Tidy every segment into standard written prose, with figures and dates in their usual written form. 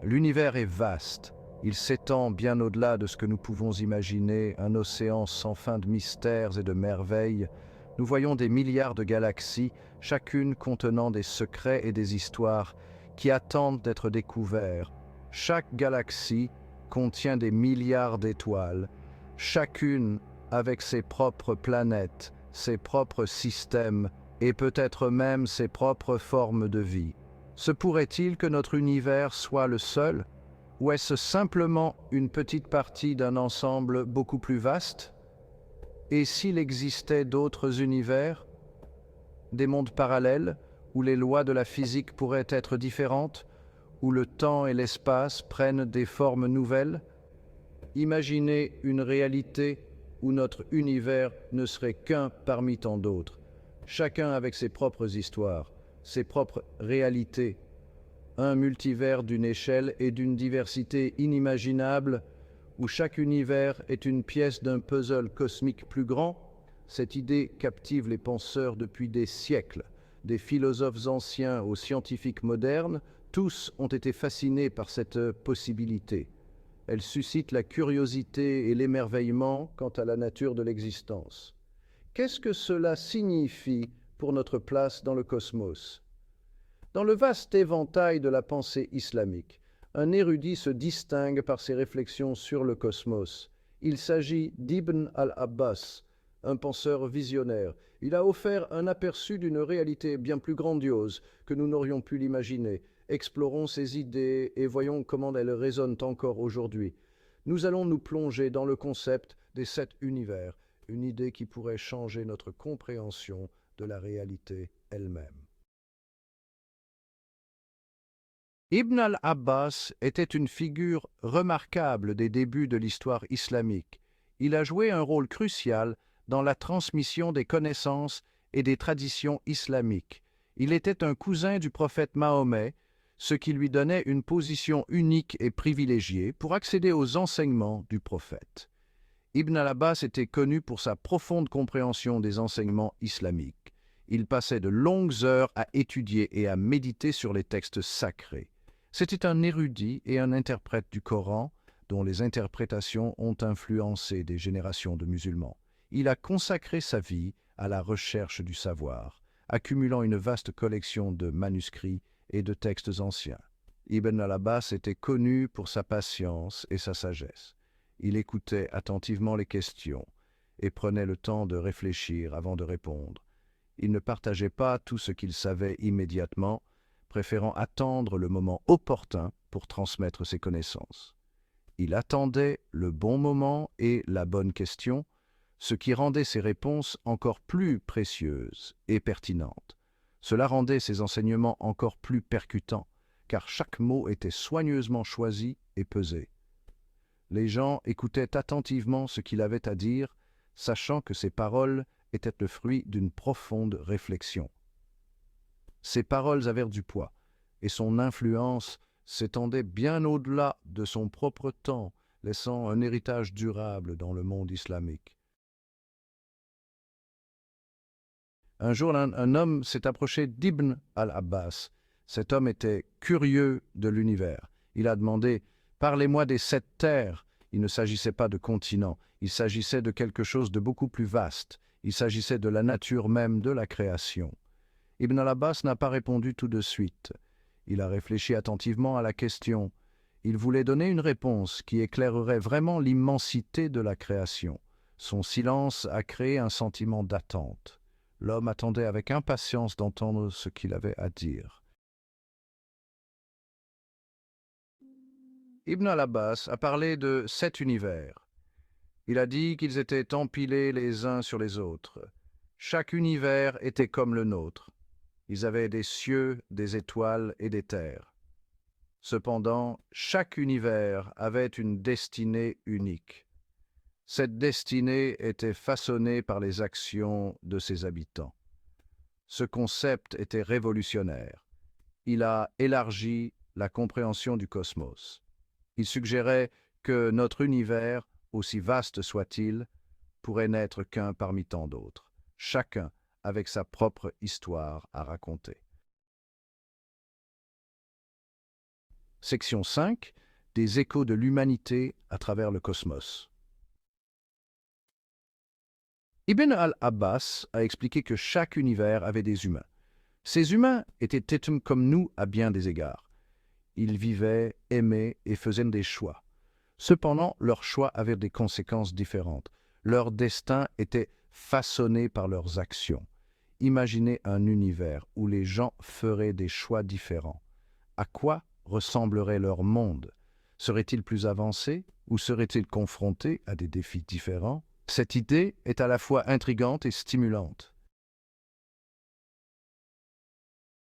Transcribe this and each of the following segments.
L'univers est vaste. Il s'étend bien au-delà de ce que nous pouvons imaginer, un océan sans fin de mystères et de merveilles. Nous voyons des milliards de galaxies, chacune contenant des secrets et des histoires qui attendent d'être découverts. Chaque galaxie contient des milliards d'étoiles, chacune avec ses propres planètes, ses propres systèmes et peut-être même ses propres formes de vie. Se pourrait-il que notre univers soit le seul? Ou est-ce simplement une petite partie d'un ensemble beaucoup plus vaste? Et s'il existait d'autres univers, des mondes parallèles, où les lois de la physique pourraient être différentes, où le temps et l'espace prennent des formes nouvelles? Imaginez une réalité où notre univers ne serait qu'un parmi tant d'autres, chacun avec ses propres histoires, ses propres réalités, un multivers d'une échelle et d'une diversité inimaginable, où chaque univers est une pièce d'un puzzle cosmique plus grand. Cette idée captive les penseurs depuis des siècles, des philosophes anciens aux scientifiques modernes, tous ont été fascinés par cette possibilité. Elle suscite la curiosité et l'émerveillement quant à la nature de l'existence. Qu'est-ce que cela signifie pour notre place dans le cosmos? Dans le vaste éventail de la pensée islamique, un érudit se distingue par ses réflexions sur le cosmos. Il s'agit d'Ibn al-Abbas, un penseur visionnaire. Il a offert un aperçu d'une réalité bien plus grandiose que nous n'aurions pu l'imaginer. Explorons ses idées et voyons comment elles résonnent encore aujourd'hui. Nous allons nous plonger dans le concept des 7 univers, une idée qui pourrait changer notre compréhension de la réalité elle-même. Ibn al-Abbas était une figure remarquable des débuts de l'histoire islamique. Il a joué un rôle crucial dans la transmission des connaissances et des traditions islamiques. Il était un cousin du prophète Mahomet, ce qui lui donnait une position unique et privilégiée pour accéder aux enseignements du prophète. Ibn al-Abbas était connu pour sa profonde compréhension des enseignements islamiques. Il passait de longues heures à étudier et à méditer sur les textes sacrés. C'était un érudit et un interprète du Coran, dont les interprétations ont influencé des générations de musulmans. Il a consacré sa vie à la recherche du savoir, accumulant une vaste collection de manuscrits et de textes anciens. Ibn al-Abbas était connu pour sa patience et sa sagesse. Il écoutait attentivement les questions et prenait le temps de réfléchir avant de répondre. Il ne partageait pas tout ce qu'il savait immédiatement, préférant attendre le moment opportun pour transmettre ses connaissances. Il attendait le bon moment et la bonne question, ce qui rendait ses réponses encore plus précieuses et pertinentes. Cela rendait ses enseignements encore plus percutants, car chaque mot était soigneusement choisi et pesé. Les gens écoutaient attentivement ce qu'il avait à dire, sachant que ses paroles étaient le fruit d'une profonde réflexion. Ses paroles avaient du poids, et son influence s'étendait bien au-delà de son propre temps, laissant un héritage durable dans le monde islamique. Un jour, un homme s'est approché d'Ibn al-Abbas. Cet homme était curieux de l'univers. Il a demandé « Parlez-moi des 7 terres ». Il ne s'agissait pas de continents, il s'agissait de quelque chose de beaucoup plus vaste. Il s'agissait de la nature même de la création. Ibn al-Abbas n'a pas répondu tout de suite. Il a réfléchi attentivement à la question. Il voulait donner une réponse qui éclairerait vraiment l'immensité de la création. Son silence a créé un sentiment d'attente. L'homme attendait avec impatience d'entendre ce qu'il avait à dire. Ibn al-Abbas a parlé de 7 univers. Il a dit qu'ils étaient empilés les uns sur les autres. Chaque univers était comme le nôtre. Ils avaient des cieux, des étoiles et des terres. Cependant, chaque univers avait une destinée unique. Cette destinée était façonnée par les actions de ses habitants. Ce concept était révolutionnaire. Il a élargi la compréhension du cosmos. Il suggérait que notre univers, aussi vaste soit-il, pourrait n'être qu'un parmi tant d'autres, chacun avec sa propre histoire à raconter. Section 5. Des échos de l'humanité à travers le cosmos. Ibn al-Abbas a expliqué que chaque univers avait des humains. Ces humains étaient êtres comme nous à bien des égards. Ils vivaient, aimaient et faisaient des choix. Cependant, leurs choix avaient des conséquences différentes. Leur destin était façonné par leurs actions. Imaginez un univers où les gens feraient des choix différents. À quoi ressemblerait leur monde? Serait-il plus avancé ou serait-il confronté à des défis différents? Cette idée est à la fois intrigante et stimulante.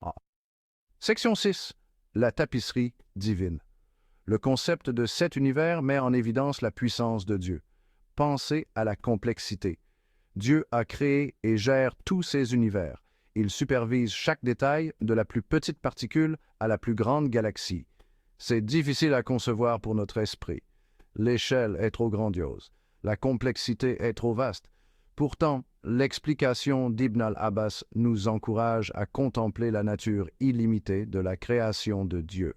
Ah. Section 6. La tapisserie divine. Le concept de cet univers met en évidence la puissance de Dieu. Pensez à la complexité. Dieu a créé et gère tous ces univers. Il supervise chaque détail, de la plus petite particule à la plus grande galaxie. C'est difficile à concevoir pour notre esprit. L'échelle est trop grandiose. La complexité est trop vaste. Pourtant, l'explication d'Ibn al-Abbas nous encourage à contempler la nature illimitée de la création de Dieu.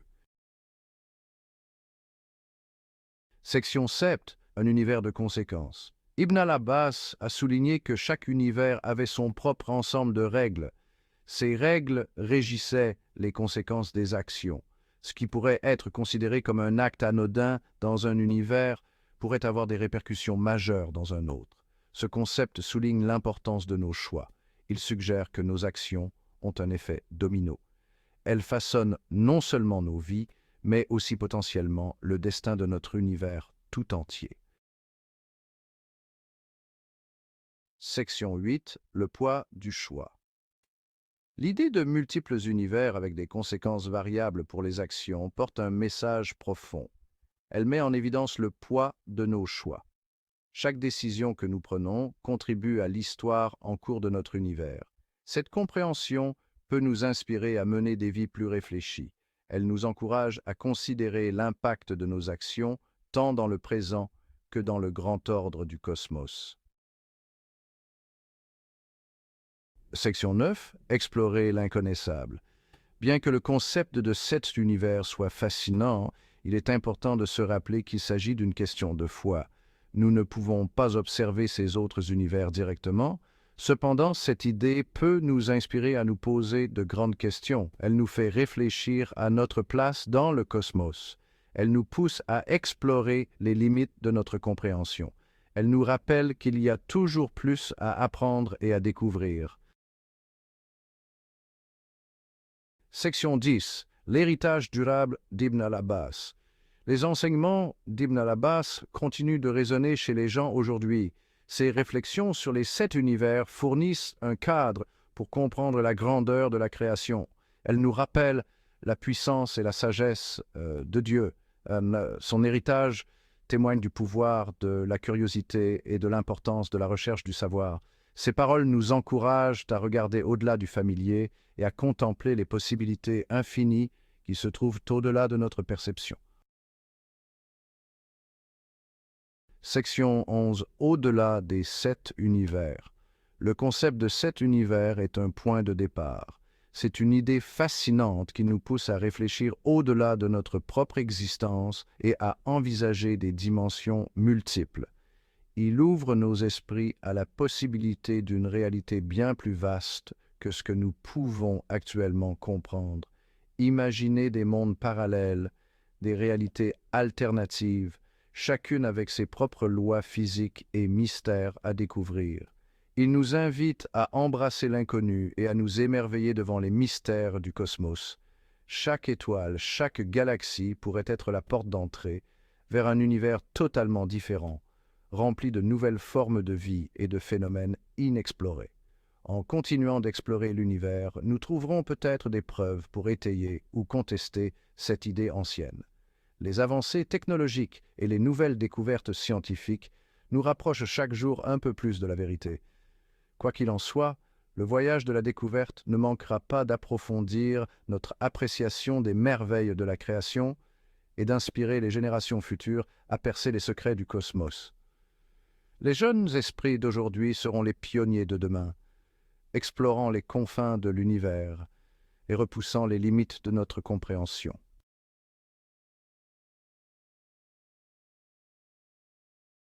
Section 7. Un univers de conséquences. Ibn al-Abbas a souligné que chaque univers avait son propre ensemble de règles. Ces règles régissaient les conséquences des actions. Ce qui pourrait être considéré comme un acte anodin dans un univers pourrait avoir des répercussions majeures dans un autre. Ce concept souligne l'importance de nos choix. Il suggère que nos actions ont un effet domino. Elles façonnent non seulement nos vies, mais aussi potentiellement le destin de notre univers tout entier. Section 8. Le poids du choix. L'idée de multiples univers avec des conséquences variables pour les actions porte un message profond. Elle met en évidence le poids de nos choix. Chaque décision que nous prenons contribue à l'histoire en cours de notre univers. Cette compréhension peut nous inspirer à mener des vies plus réfléchies. Elle nous encourage à considérer l'impact de nos actions tant dans le présent que dans le grand ordre du cosmos. Section 9. Explorer l'inconnaissable. Bien que le concept de cet univers soit fascinant, il est important de se rappeler qu'il s'agit d'une question de foi. Nous ne pouvons pas observer ces autres univers directement. Cependant, cette idée peut nous inspirer à nous poser de grandes questions. Elle nous fait réfléchir à notre place dans le cosmos. Elle nous pousse à explorer les limites de notre compréhension. Elle nous rappelle qu'il y a toujours plus à apprendre et à découvrir. Section 10. L'héritage durable d'Ibn al-Abbas. Les enseignements d'Ibn al-Abbas continuent de résonner chez les gens aujourd'hui. Ces réflexions sur les 7 univers fournissent un cadre pour comprendre la grandeur de la création. Elles nous rappellent la puissance et la sagesse de Dieu. Son héritage témoigne du pouvoir, de la curiosité et de l'importance de la recherche du savoir. Ces paroles nous encouragent à regarder au-delà du familier et à contempler les possibilités infinies qui se trouvent au-delà de notre perception. Section 11. Au-delà des 7 univers. Le concept de 7 univers est un point de départ. C'est une idée fascinante qui nous pousse à réfléchir au-delà de notre propre existence et à envisager des dimensions multiples. Il ouvre nos esprits à la possibilité d'une réalité bien plus vaste que ce que nous pouvons actuellement comprendre. Imaginez des mondes parallèles, des réalités alternatives, chacune avec ses propres lois physiques et mystères à découvrir. Il nous invite à embrasser l'inconnu et à nous émerveiller devant les mystères du cosmos. Chaque étoile, chaque galaxie pourrait être la porte d'entrée vers un univers totalement différent, rempli de nouvelles formes de vie et de phénomènes inexplorés. En continuant d'explorer l'univers, nous trouverons peut-être des preuves pour étayer ou contester cette idée ancienne. Les avancées technologiques et les nouvelles découvertes scientifiques nous rapprochent chaque jour un peu plus de la vérité. Quoi qu'il en soit, le voyage de la découverte ne manquera pas d'approfondir notre appréciation des merveilles de la création et d'inspirer les générations futures à percer les secrets du cosmos. Les jeunes esprits d'aujourd'hui seront les pionniers de demain, explorant les confins de l'univers et repoussant les limites de notre compréhension.